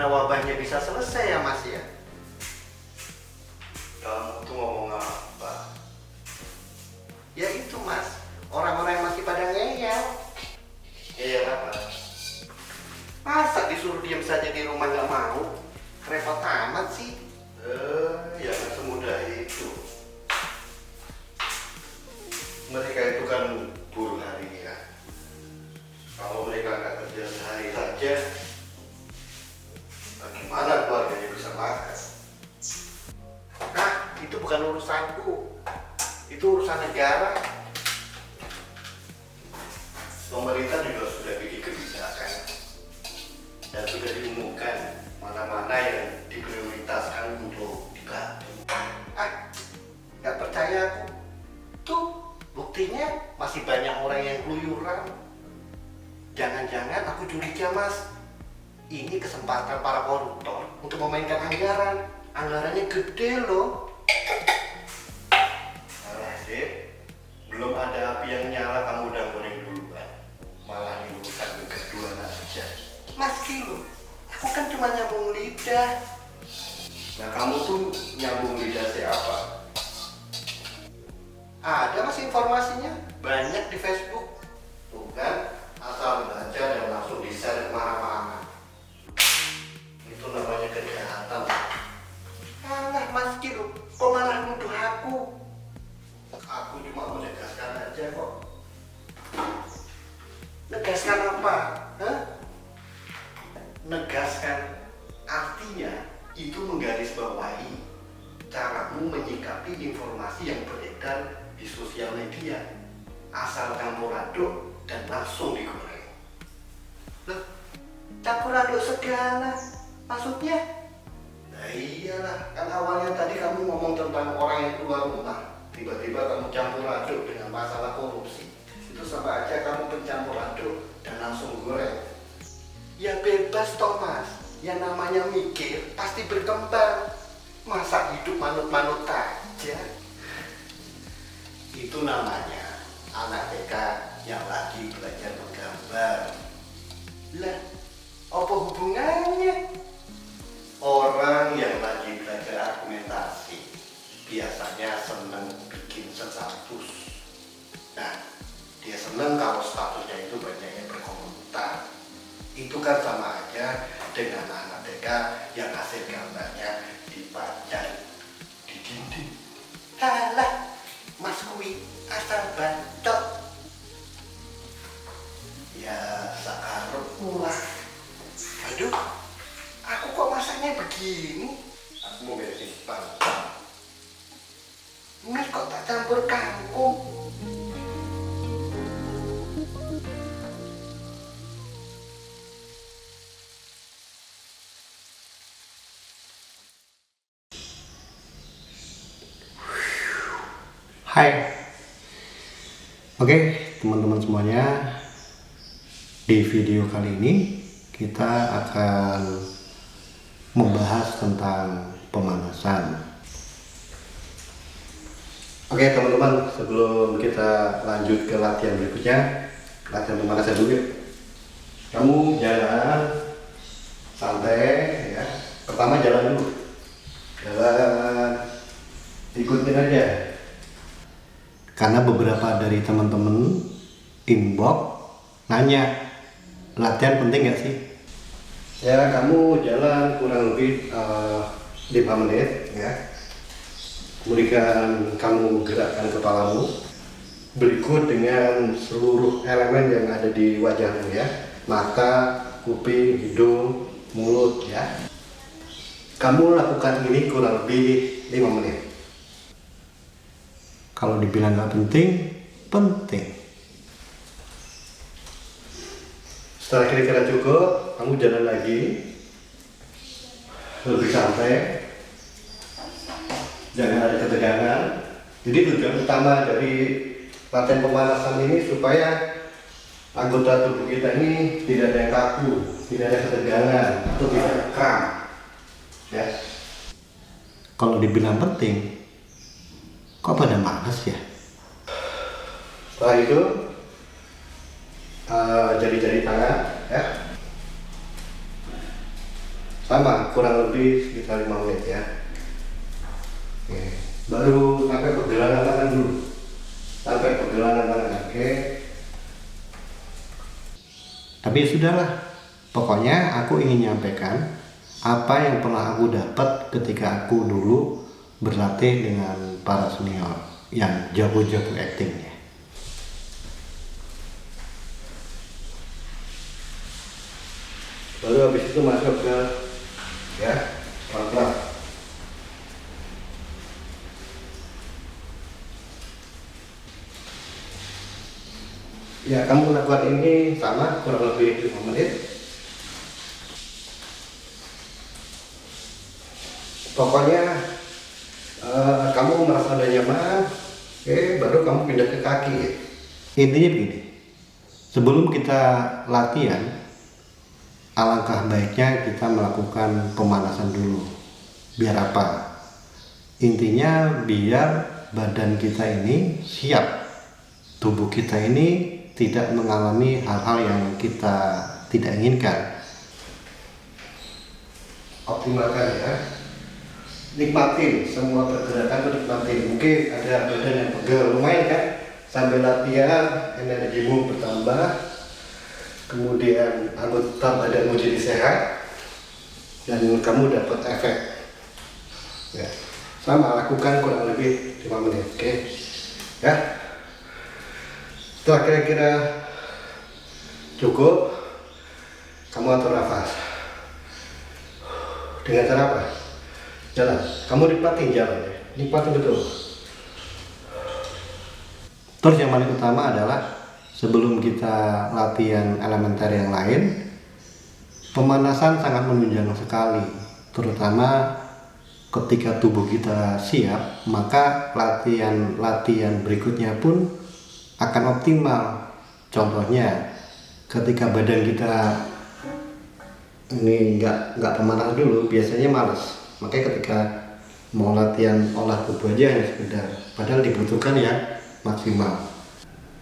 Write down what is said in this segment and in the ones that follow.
gimana wabahnya bisa selesai ya Mas ya? Kamu tuh ngomong apa? Ya itu Mas, orang-orang yang masih pada ngeyel. Iya apa? Masa disuruh diam saja di rumah nggak mau? Repot amat sih. Ya nggak semudah itu. Mereka itu kan buruh harian. Kalau mereka nggak kerja sehari saja, bagaimana keluarganya bisa makan? Nah, itu bukan urusanku. Itu urusan negara. Pemerintah juga sudah bikin kebijakan dan sudah diumumkan mana-mana yang diprioritaskan untuk dibantu. Nggak percaya aku. Tuh, buktinya masih banyak orang yang keluyuran. Jangan-jangan aku curiga Mas. Ini kesempatan para koruptor untuk memainkan anggaran. Anggarannya gede loh. Alah Dep, belum ada api yang nyala kamu udah goreng duluan. Malah ini urusan kegaduhan aja. Mas Kilo, aku kan cuma nyambung lidah. Nah kamu tuh nyambung lidah siapa? Ada Mas informasinya, banyak di Facebook. Tuh kan, asal baca dan langsung di-share kemana-mana. Itu namanya kejahatan. Alah Mas Kilo, kok malah nuduh aku? Aku cuma menegaskan aja kok. Negaskan apa? Hah? Negaskan Artinya itu menggarisbawahi caramu menyikapi informasi yang beredar di sosial media. Asal campur aduk dan langsung digoreng. Loh, campur aduk segala. Maksudnya? Nah iyalah, kan awalnya tadi kamu ngomong tentang orang yang keluar rumah. Tiba-tiba kamu campur aduk dengan masalah korupsi. Itu sama aja kamu pencampur aduk dan langsung goreng. Ya bebas toh Mas. Yang namanya mikir pasti berkembang. Masa hidup manut-manut aja? Itu namanya anak TK yang lagi belajar menggambar. Lah, apa hubungannya? Orang yang lagi belajar argumentasi biasanya seneng bikin status. Nah, dia seneng kalau statusnya itu banyak yang berkomentar. Itu kan sama aja dengan anak TK yang hasil gambarnya dipajang di dinding. Alah, Mas Kui asal bantot. Ya, sakarepmu lah. Aduh, aku kok masaknya begini? Aku mau beresin depan. Mie kok tak campur kangkung? Hai, oke teman-teman semuanya, di video kali ini kita akan membahas tentang pemanasan. Oke teman-teman, sebelum kita lanjut ke latihan berikutnya, latihan pemanasan dulu yuk. Kamu jalan santai ya. Pertama jalan dulu, jalan ikutin aja. Karena beberapa dari teman-teman inbox nanya, latihan penting nggak sih? Ya kamu jalan kurang lebih 5 menit ya. Kemudian kamu gerakkan kepalamu, berikut dengan seluruh elemen yang ada di wajahmu ya, mata, kuping, hidung, mulut ya. Kamu lakukan ini kurang lebih 5 menit. Kalau dibilang nggak penting, penting. Setelah kira-kira cukup, kamu jalan lagi, lebih santai, jangan ada ketegangan. Jadi tujuan utama dari latihan pemanasan ini supaya anggota tubuh kita ini tidak ada yang kaku, tidak ada ketegangan, atau tidak kram. Ya. Kalau dibilang penting, kok pada malas ya? Setelah itu jari-jari tangan ya, sama kurang lebih sekitar 5 menit ya. Oke. Baru sampai pergelangan tangan dulu, sampai pergelangan tangan. Oke. Tapi sudahlah, pokoknya aku ingin nyampaikan apa yang pernah aku dapat ketika aku dulu berlatih dengan para senior yang jago-jago actingnya. Baru habis itu masuk ke ya pelan-pelan. Ya, kamu lakukan ini sama kurang lebih 5 menit. Pokoknya kamu merasa udah nyaman, oke, baru kamu pindah ke kaki. Intinya begini, sebelum kita latihan, alangkah baiknya kita melakukan pemanasan dulu. Biar apa? Intinya biar badan kita ini siap, tubuh kita ini tidak mengalami hal-hal yang kita tidak inginkan. Optimalkan ya, nikmatin semua pergerakan, itu nikmatin. Mungkin ada badan yang pegel, lumayan kan, sambil latihan energimu bertambah, kemudian anggota badanmu jadi sehat dan kamu dapat efek ya. Sama, lakukan kurang lebih 5 menit, oke ya. Setelah kira-kira cukup, kamu atur nafas dengan cara apa? Jalan, kamu nikmatin jalan ya, nikmatin betul. Terus yang paling utama adalah sebelum kita latihan elementer yang lain, pemanasan sangat menunjang sekali, terutama ketika tubuh kita siap, maka latihan berikutnya pun akan optimal. Contohnya, ketika badan kita ini nggak pemanas dulu, biasanya males. Makanya ketika mau latihan olah tubuh aja hanya sekedar, padahal dibutuhkan yang maksimal.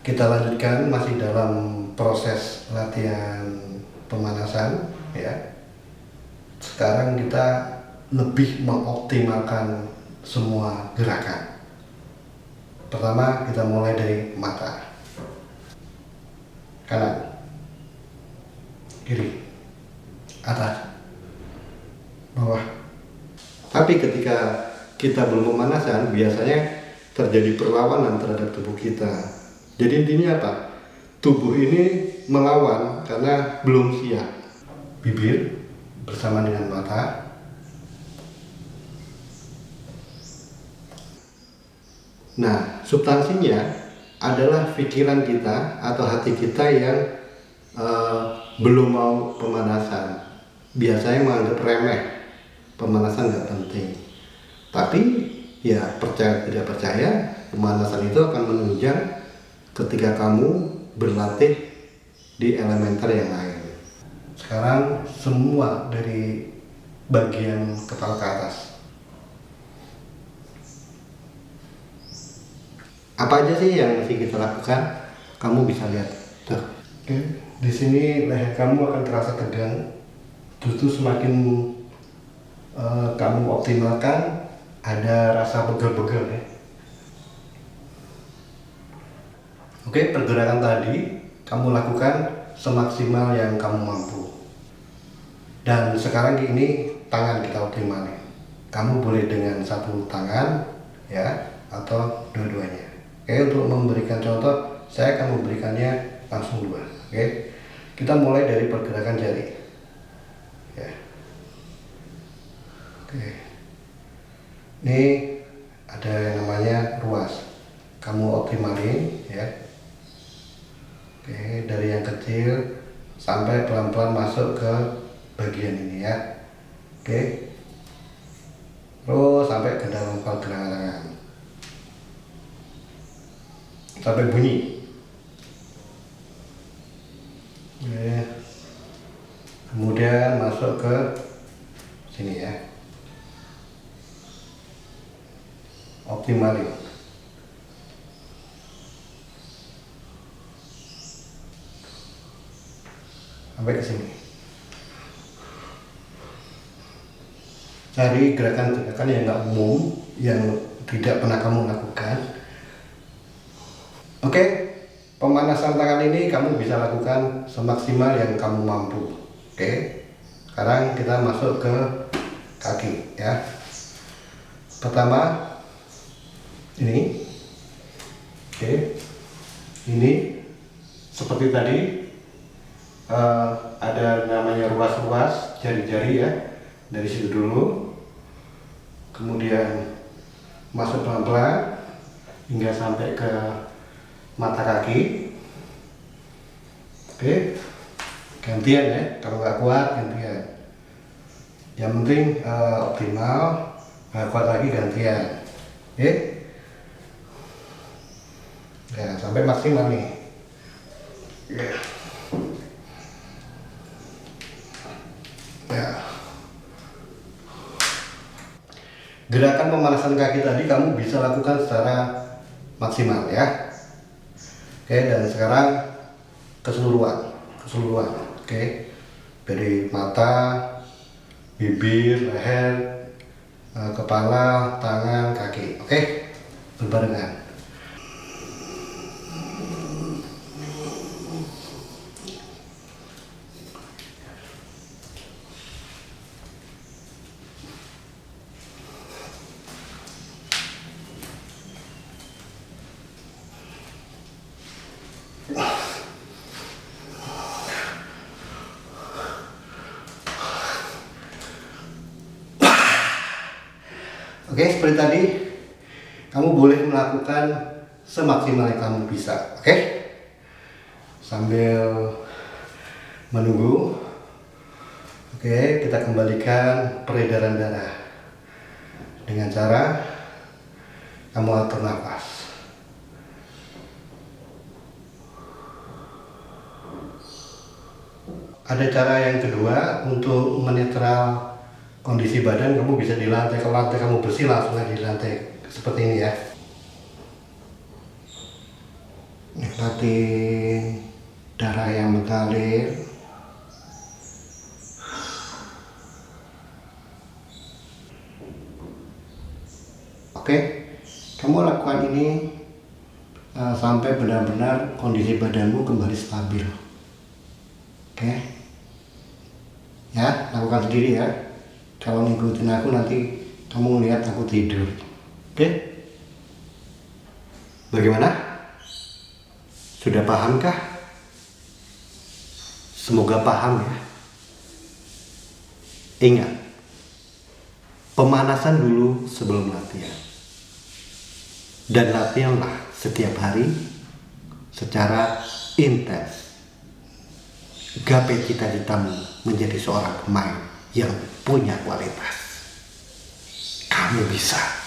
Kita lanjutkan masih dalam proses latihan pemanasan ya. Sekarang kita lebih mengoptimalkan semua gerakan. Pertama, kita mulai dari mata. Kanan, kiri, atas, bawah. Tapi ketika kita belum pemanasan, biasanya terjadi perlawanan terhadap tubuh kita. Jadi intinya apa? Tubuh ini melawan karena belum siap. Bibir bersama dengan mata. Nah, substansinya adalah pikiran kita atau hati kita yang belum mau pemanasan. Biasanya menganggap remeh, pemanasan nggak penting. Tapi ya percaya tidak percaya, pemanasan itu akan menunjang ketika kamu berlatih di elementer yang lain. Sekarang semua dari bagian kepala ke atas. Apa aja sih yang mesti kita lakukan? Kamu bisa lihat tuh. Oke, di sini leher kamu akan terasa tegang. Justru semakin kamu optimalkan, ada rasa pegel-pegel ya. Oke, pergerakan tadi kamu lakukan semaksimal yang kamu mampu. Dan sekarang ini tangan kita optimalin. Kamu boleh dengan satu tangan ya, atau dua-duanya. Oke, untuk memberikan contoh, saya akan memberikannya langsung 2. Oke, kita mulai dari pergerakan jari. Ya. Oke, ini ada yang namanya ruas. Kamu optimalin ya. Oke, dari yang kecil sampai pelan-pelan masuk ke bagian ini ya. Oke, terus sampai ke dalam pergelangan tangan sampai bunyi. Oke. Kemudian masuk ke sini ya, optimalin. Sampai ke sini. cari gerakan-gerakan yang nggak umum, yang tidak pernah kamu lakukan. Oke, pemanasan tangan ini kamu bisa lakukan semaksimal yang kamu mampu. Oke, sekarang kita masuk ke kaki ya. Pertama ini, oke, ini seperti tadi ada namanya ruas-ruas jari-jari ya, dari situ dulu, kemudian masuk pelan-pelan hingga sampai ke mata kaki. Oke, gantian ya, kalau nggak kuat gantian, yang penting optimal. Nggak kuat lagi gantian. Oke, ya sampai maksimal nih ya. Ya, gerakan pemanasan kaki tadi kamu bisa lakukan secara maksimal ya. Oke, dan sekarang keseluruhan. Oke, dari mata, bibir, leher, kepala, tangan, kaki. Oke, berbarengan. Oke, seperti tadi, kamu boleh melakukan semaksimal yang kamu bisa. Oke, sambil menunggu. Oke, kita kembalikan peredaran darah dengan cara kamu atur nafas. Ada cara yang kedua untuk menetral kondisi badan. Kamu bisa di lantai, kalau lantai kamu bersih langsung aja di lantai seperti ini ya. Nikmati darah yang mengalir. Oke, kamu lakukan ini sampai benar-benar kondisi badanmu kembali stabil. Oke, ya, lakukan sendiri ya. Kalau ngikutin aku nanti kamu lihat aku tidur. Oke? Bagaimana? Sudah pahamkah? Semoga paham ya. Ingat, pemanasan dulu sebelum latihan. Dan latihanlah setiap hari secara intens. Gapai cita-citamu menjadi seorang pemain yang punya kualitas. Kamu bisa.